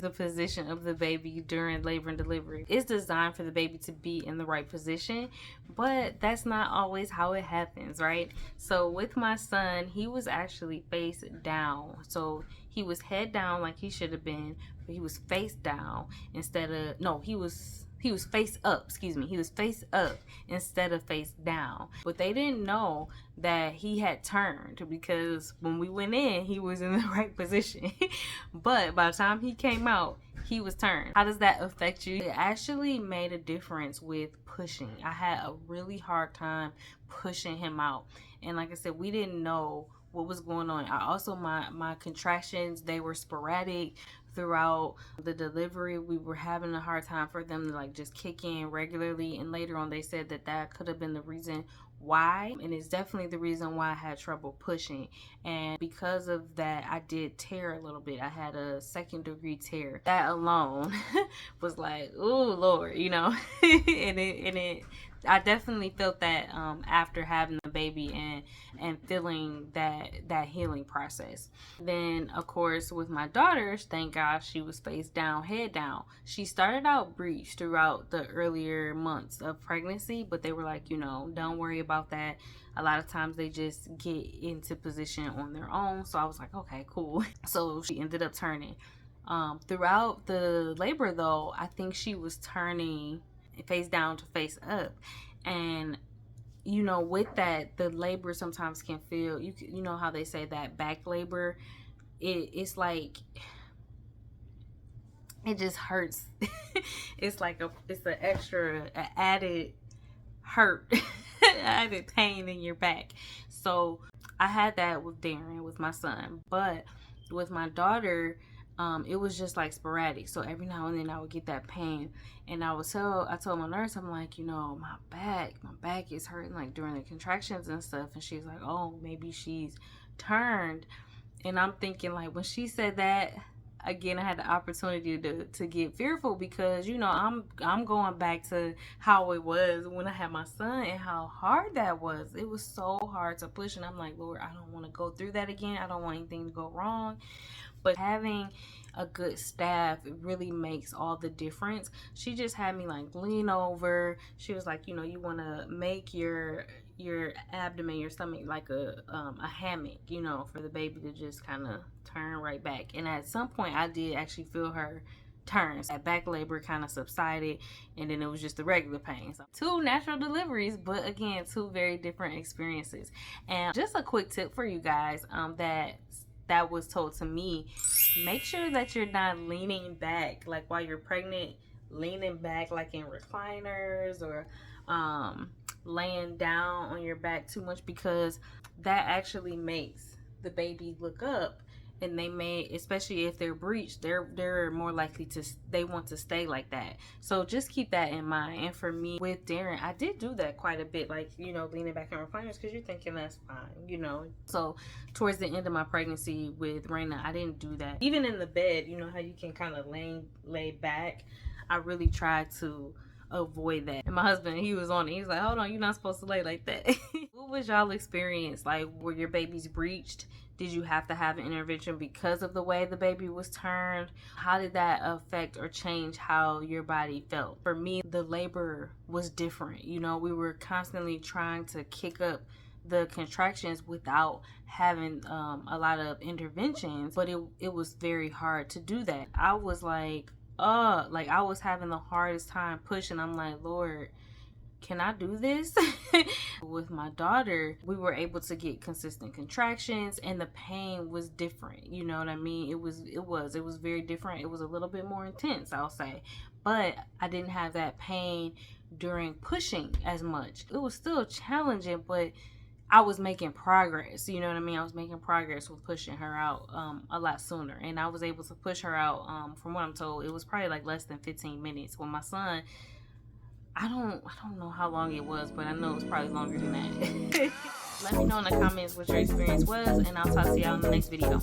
The position of the baby during labor and delivery. It's designed for the baby to be in the right position, but that's not always how it happens, right? So with my son, he was actually face down. So he was head down like he should have been, but he was face down instead of, no, he was face up, excuse me. He was face up instead of face down. But they didn't know that he had turned, because when we went in, he was in the right position. But by the time he came out, he was turned. How does that affect you? It actually made a difference with pushing. I had a really hard time pushing him out. And like I said, we didn't know what was going on. I also, my contractions, they were sporadic throughout the delivery. We were having a hard time for them to like just kick in regularly, and later on they said that that could have been the reason why, and it's definitely the reason why I had trouble pushing. And because of that, I did tear a little bit. I had a 2nd-degree tear. That alone was like, oh Lord, you know. and I definitely felt that after having the baby and feeling that healing process. Then of course with my daughters, thank God she was face down, head down. She started out breech throughout the earlier months of pregnancy, but they were like, you know, don't worry about that. A lot of times they just get into position on their own. So I was like, okay, cool. So she ended up turning. Throughout the labor though, I think she was turning face down to face up. And you know, with that, the labor sometimes can feel, you know how they say that back labor, it's like, it just hurts. It's like it's an extra added hurt, added pain in your back. So I had that with Darren, with my son, but with my daughter, it was just like sporadic. So every now and then I would get that pain, and I told my nurse, I'm like, you know, my back is hurting like during the contractions and stuff. And she's like, oh, maybe she's turned. And I'm thinking, like, when she said that, again, I had the opportunity to get fearful, because you know I'm going back to how it was when I had my son and how hard that was. It was so hard to push, and I'm like, Lord, I don't want to go through that again. I don't want anything to go wrong. But having a good staff, it really makes all the difference. She just had me like lean over. She was like, you know, you want to make your abdomen, your stomach, like a hammock, you know, for the baby to just kind of turn right back. And at some point I did actually feel her turns. That back labor kind of subsided, and then it was just the regular pain. So 2 natural deliveries, but again, 2 very different experiences. And just a quick tip for you guys, that was told to me: make sure that you're not leaning back, like while you're pregnant, leaning back like in recliners or laying down on your back too much, because that actually makes the baby look up, and they may, especially if they're breached, they're more likely to, they want to stay like that. So just keep that in mind. And for me with Darren, I did do that quite a bit, like, you know, leaning back in recliners, because you're thinking that's fine, you know. So towards the end of my pregnancy with Raina, I didn't do that. Even in the bed, you know how you can kind of lay back, I really tried to avoid that. And my husband, he was on it. He was like, hold on, you're not supposed to lay like that. What was y'all experience like? Were your babies breached? Did you have to have an intervention because of the way the baby was turned? How did that affect or change how your body felt? For me, the labor was different. You know, we were constantly trying to kick up the contractions without having a lot of interventions, but it was very hard to do that. I was like I was having the hardest time pushing. I'm like, Lord, can I do this? With my daughter, we were able to get consistent contractions, and the pain was different. You know what I mean? It was very different. It was a little bit more intense, I'll say. But I didn't have that pain during pushing as much. It was still challenging, but I was making progress. You know what I mean? I was making progress with pushing her out a lot sooner. And I was able to push her out, from what I'm told, it was probably like less than 15 minutes. With my son, I don't know how long it was, but I know it was probably longer than that. Let me know in the comments what your experience was, and I'll talk to y'all in the next video.